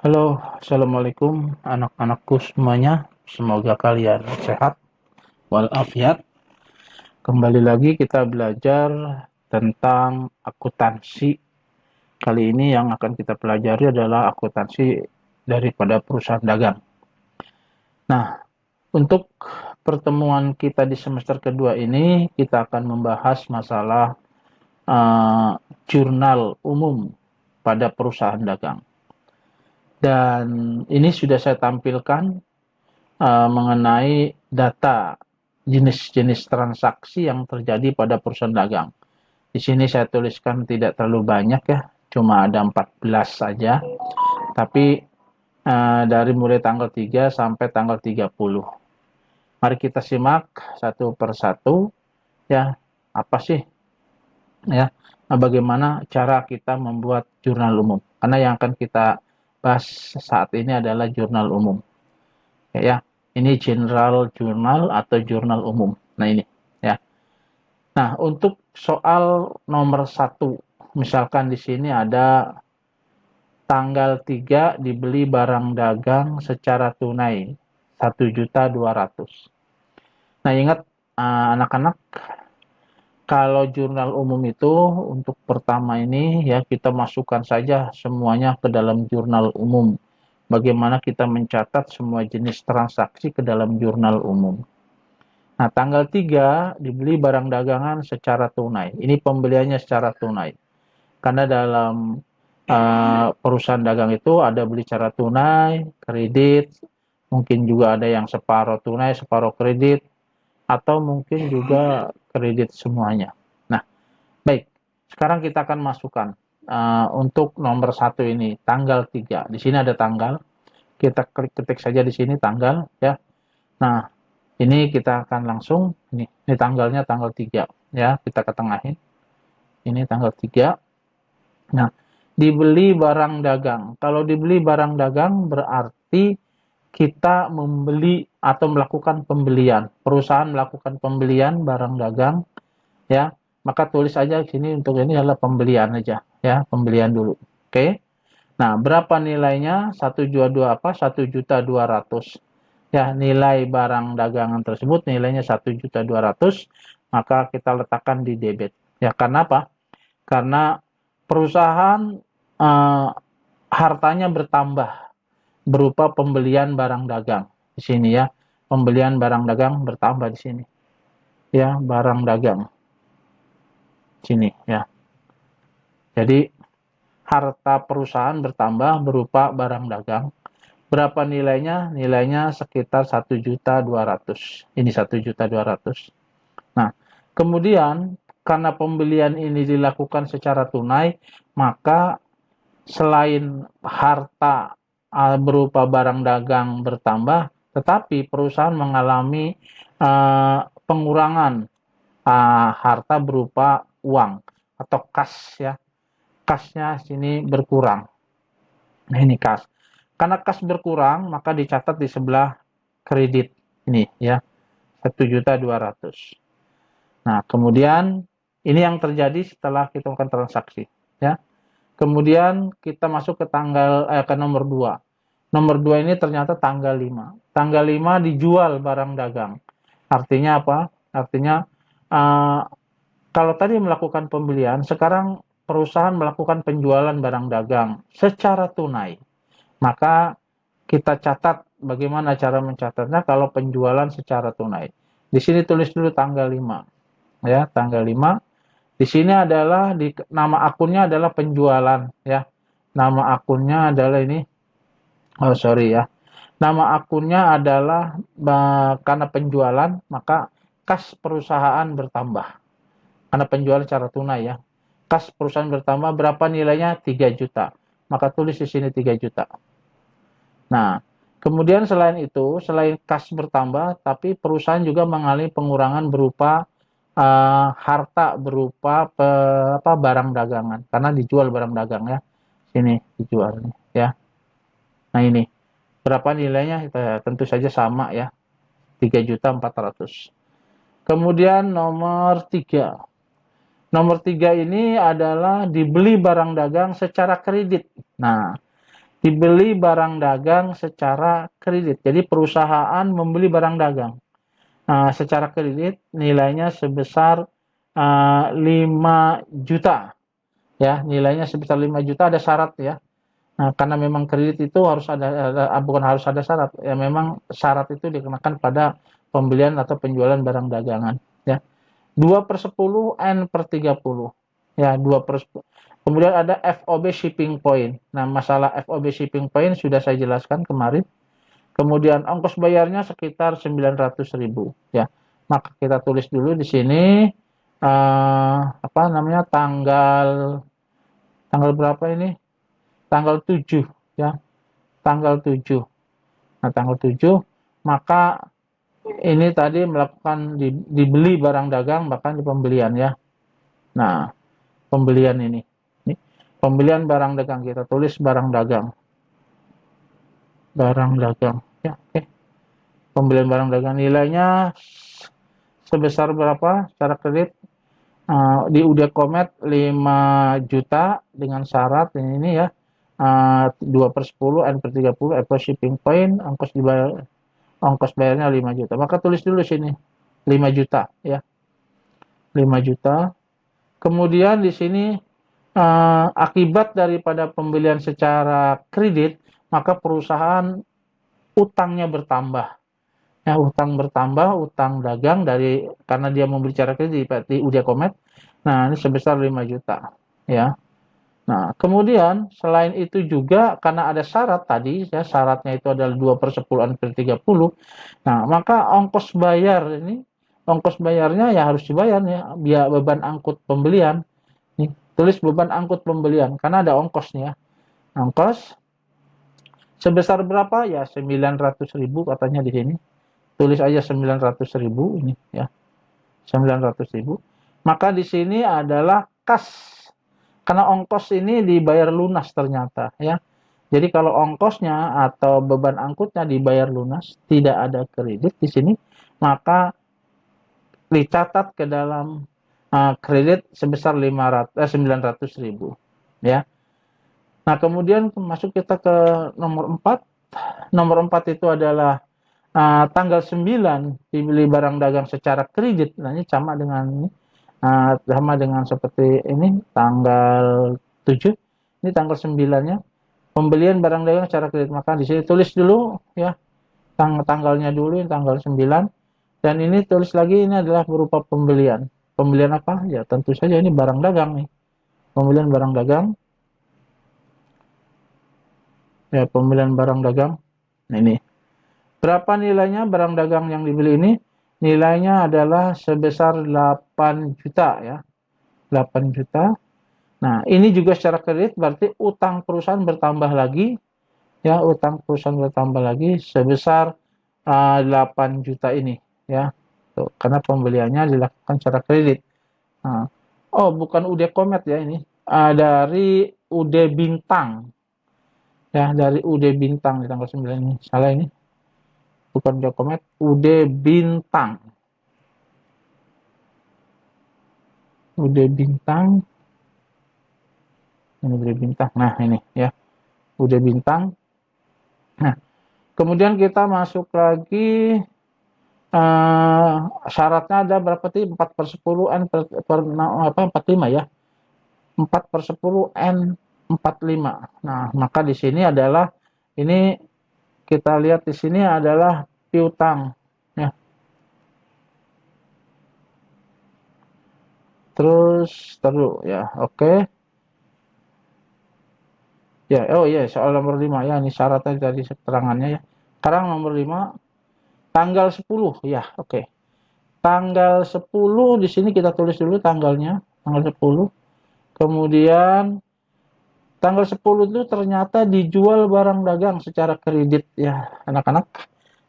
Halo, Assalamualaikum anak-anakku semuanya. Semoga kalian sehat walafiat. Kembali lagi kita belajar tentang akuntansi. Kali ini yang akan kita pelajari adalah akuntansi daripada perusahaan dagang. Nah, untuk pertemuan kita di semester kedua ini, kita akan membahas masalah jurnal umum pada perusahaan dagang. Dan ini sudah saya tampilkan mengenai data jenis-jenis transaksi yang terjadi pada perusahaan dagang. Di sini saya tuliskan tidak terlalu banyak ya, cuma ada 14 saja. Tapi dari mulai tanggal 3 sampai tanggal 30. Mari kita simak satu persatu ya, apa sih ya, bagaimana cara kita membuat jurnal umum. Karena yang akan kita bahas saat ini adalah jurnal umum. Ya, ini general journal atau jurnal umum. Nah ini ya. Nah untuk soal nomor 1, misalkan di sini ada tanggal 3 dibeli barang dagang secara tunai 1.200.000. Nah ingat anak-anak, kalau jurnal umum itu untuk pertama ini ya kita masukkan saja semuanya ke dalam jurnal umum. Bagaimana kita mencatat semua jenis transaksi ke dalam jurnal umum. Nah, tanggal 3 dibeli barang dagangan secara tunai. Ini pembeliannya secara tunai. Karena dalam perusahaan dagang itu ada beli secara tunai, kredit, mungkin juga ada yang separuh tunai, separuh kredit, atau mungkin juga kredit semuanya. Nah, baik. Sekarang kita akan masukkan untuk nomor 1 ini, tanggal 3. Di sini ada tanggal. Kita ketik saja di sini tanggal ya. Nah, ini kita akan langsung ini tanggalnya tanggal 3 ya, kita ketengahin. Ini tanggal 3. Nah, dibeli barang dagang. Kalau dibeli barang dagang berarti kita membeli atau melakukan pembelian. Perusahaan melakukan pembelian barang dagang ya. Maka tulis aja di sini untuk ini adalah pembelian aja ya, pembelian dulu. Oke. Nah, berapa nilainya? 1.200.000 ya, nilai barang dagangan tersebut nilainya 1.200.000, maka kita letakkan di debit. Ya, karena apa? Karena perusahaan hartanya bertambah berupa pembelian barang dagang. Di sini ya, pembelian barang dagang bertambah di sini. Ya, barang dagang. Sini ya. Jadi harta perusahaan bertambah berupa barang dagang. Berapa nilainya? Nilainya sekitar 1.200.000. Ini 1.200.000. Nah, kemudian karena pembelian ini dilakukan secara tunai, maka selain harta berupa barang dagang bertambah, tetapi perusahaan mengalami pengurangan harta berupa uang atau kas ya. Kasnya sini berkurang. Nah, ini kas. Karena kas berkurang, maka dicatat di sebelah kredit ini ya, 1.200.000. Nah, kemudian ini yang terjadi setelah kita melakukan transaksi ya. Kemudian kita masuk ke ke nomor 2. Nomor 2 ini ternyata tanggal 5. Tanggal 5 dijual barang dagang. Artinya apa? Artinya kalau tadi melakukan pembelian, sekarang perusahaan melakukan penjualan barang dagang secara tunai. Maka kita catat bagaimana cara mencatatnya kalau penjualan secara tunai. Di sini tulis dulu tanggal 5. Ya, tanggal 5. Di sini adalah nama akunnya adalah penjualan ya. Nama akunnya adalah ini. Oh, sorry ya. Nama akunnya adalah karena penjualan, maka kas perusahaan bertambah. Karena penjualan secara tunai ya. Kas perusahaan bertambah, berapa nilainya? 3 juta. Maka tulis di sini 3 juta. Nah, kemudian selain itu, selain kas bertambah, tapi perusahaan juga mengalami pengurangan berupa harta berupa barang dagangan, karena dijual barang dagang ya. Sini dijual ya. Nah ini berapa nilainya? Tentu saja sama ya, 3.400.000. Kemudian nomor 3. Nomor 3 ini adalah dibeli barang dagang secara kredit. Nah, dibeli barang dagang secara kredit. Jadi perusahaan membeli barang dagang secara kredit, nilainya sebesar 5 juta. Ya, nilainya sebesar 5 juta, ada syarat ya. Nah, karena memang kredit itu harus bukan harus ada syarat. Ya, memang syarat itu dikenakan pada pembelian atau penjualan barang dagangan. Ya, 2/10 N/30. Ya, 2/10. Kemudian ada FOB shipping point. Nah, masalah FOB shipping point sudah saya jelaskan kemarin. Kemudian ongkos bayarnya sekitar 900.000 ya. Maka kita tulis dulu di sini apa namanya, tanggal berapa ini? Tanggal 7 ya. Tanggal 7. Nah, tanggal 7 maka ini tadi melakukan dibeli barang dagang bahkan di pembelian ya. Nah, pembelian ini. Pembelian barang dagang, kita tulis barang dagang. Barang dagang ya, oke. Pembelian barang dagang nilainya sebesar berapa secara kredit? Di UD Komet 5 juta dengan syarat ini ya, 2/10 N/30 Apple shipping point, ongkos bayarnya 5 juta. Maka tulis dulu sini 5 juta ya. 5 juta. Kemudian di sini akibat daripada pembelian secara kredit, maka perusahaan utangnya bertambah. Ya, utang bertambah, utang dagang karena dia membeli secara kredit di UD Komet. Nah, ini sebesar 5 juta ya. Nah, kemudian selain itu juga karena ada syarat tadi ya, syaratnya itu adalah 2/10 N/30. Nah, maka ongkos bayarnya ya harus dibayar ya, biaya beban angkut pembelian. Nih, tulis beban angkut pembelian karena ada ongkosnya. Ongkos sebesar berapa? Ya 900.000 katanya di sini. Tulis aja 900.000 ini ya. 900.000. Maka di sini adalah kas. Karena ongkos ini dibayar lunas ternyata ya. Jadi kalau ongkosnya atau beban angkutnya dibayar lunas, tidak ada kredit di sini, maka dicatat ke dalam kredit sebesar 900.000 ya. Nah, kemudian masuk kita ke nomor 4. Nomor 4 itu adalah tanggal 9 dibeli barang dagang secara kredit. Nah, ini sama dengan seperti ini tanggal 7. Ini tanggal 9-nya. Pembelian barang dagang secara kredit. Maka di sini tulis dulu ya. Tanggalnya dulu, tanggal 9. Dan ini tulis lagi, ini adalah berupa pembelian. Pembelian apa? Ya, tentu saja ini barang dagang nih. Pembelian barang dagang. Ya, pembelian barang dagang. Nah, ini. Berapa nilainya barang dagang yang dibeli ini? Nilainya adalah sebesar 8 juta ya. 8 juta. Nah, ini juga secara kredit berarti utang perusahaan bertambah lagi ya, utang perusahaan bertambah lagi sebesar 8 juta ini ya. Tuh, karena pembeliannya dilakukan secara kredit. Nah, oh, bukan UD Komet ya ini. Dari UD Bintang. Ya, dari UD Bintang di tanggal 9 ini. Salah ini. Bukan UD Komet, UD Bintang. UD Bintang. Ini UD Bintang. Nah, ini ya. UD Bintang. Nah, kemudian kita masuk lagi syaratnya ada berapa tadi? 4/10 N/45 ya. 4/10 N/45. Nah, maka di sini adalah ini kita lihat di sini adalah piutang ya. Terus ya, oke. Ya, oh iya, soal nomor 5 ya, ini syaratnya dari keterangannya ya. Sekarang nomor 5 tanggal 10 ya, oke. Tanggal 10 di sini kita tulis dulu tanggalnya, tanggal 10. Kemudian tanggal 10 itu ternyata dijual barang dagang secara kredit ya, anak-anak.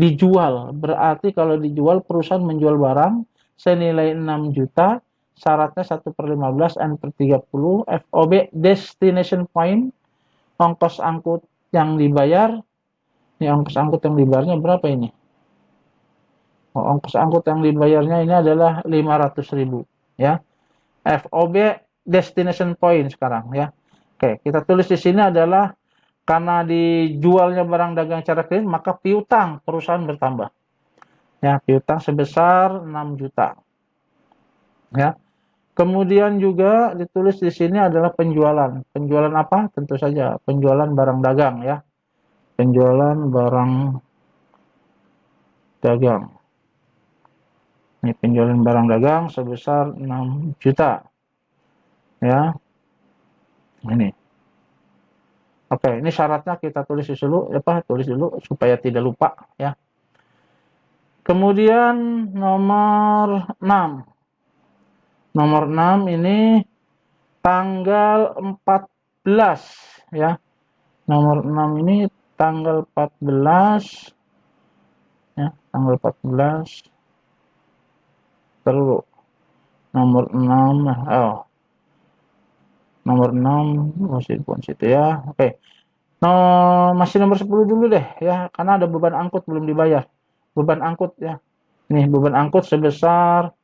Dijual, berarti kalau dijual perusahaan menjual barang senilai 6 juta, syaratnya 1/15 N/30 FOB destination point, ongkos angkut yang dibayar. Ini ongkos angkut yang dibayarnya berapa ini? Ongkos angkut yang dibayarnya ini adalah 500.000 ya. FOB destination point sekarang ya. Oke, kita tulis di sini adalah karena dijualnya barang dagang secara kredit, maka piutang perusahaan bertambah. Ya, piutang sebesar 6 juta. Ya. Kemudian juga ditulis di sini adalah penjualan. Penjualan apa? Tentu saja penjualan barang dagang ya. Penjualan barang dagang. Ini penjualan barang dagang sebesar 6 juta. Ya. Ini. Oke, ini syaratnya kita tulis dulu, tulis dulu supaya tidak lupa ya. Kemudian nomor 6. Nomor 6 ini tanggal 14 ya. Nomor 6 ini tanggal 14 ya, tanggal 14 terus nomor 6 nomor 6 pun situ ya. Oke. No, masih nomor 10 dulu deh ya, karena ada beban angkut belum dibayar. Beban angkut ya. Nih, beban angkut sebesar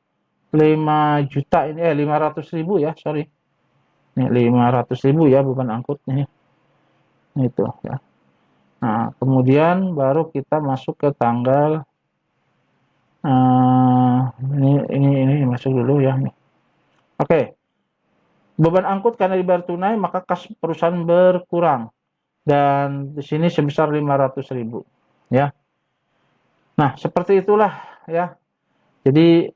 5 juta ini 500.000 ya, sorry. Nih 500.000 ya beban angkut nih. Itu ya. Nah, kemudian baru kita masuk ke tanggal ini masuk dulu ya nih. Oke. Beban angkut karena dibayar tunai maka kas perusahaan berkurang. Dan di sini sebesar 500.000 ya. Nah, seperti itulah ya. Jadi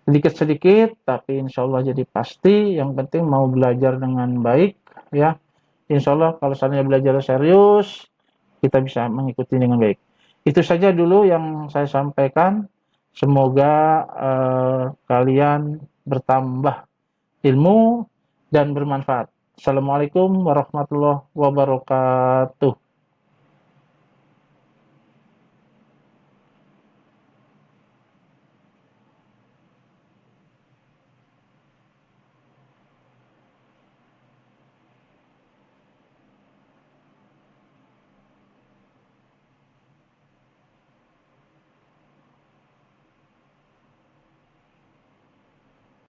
sedikit-sedikit tapi insya Allah jadi pasti. Yang penting mau belajar dengan baik ya. Insya Allah kalau seandainya belajar serius kita bisa mengikuti dengan baik. Itu saja dulu yang saya sampaikan. Semoga kalian bertambah ilmu dan bermanfaat. Assalamualaikum warahmatullahi wabarakatuh.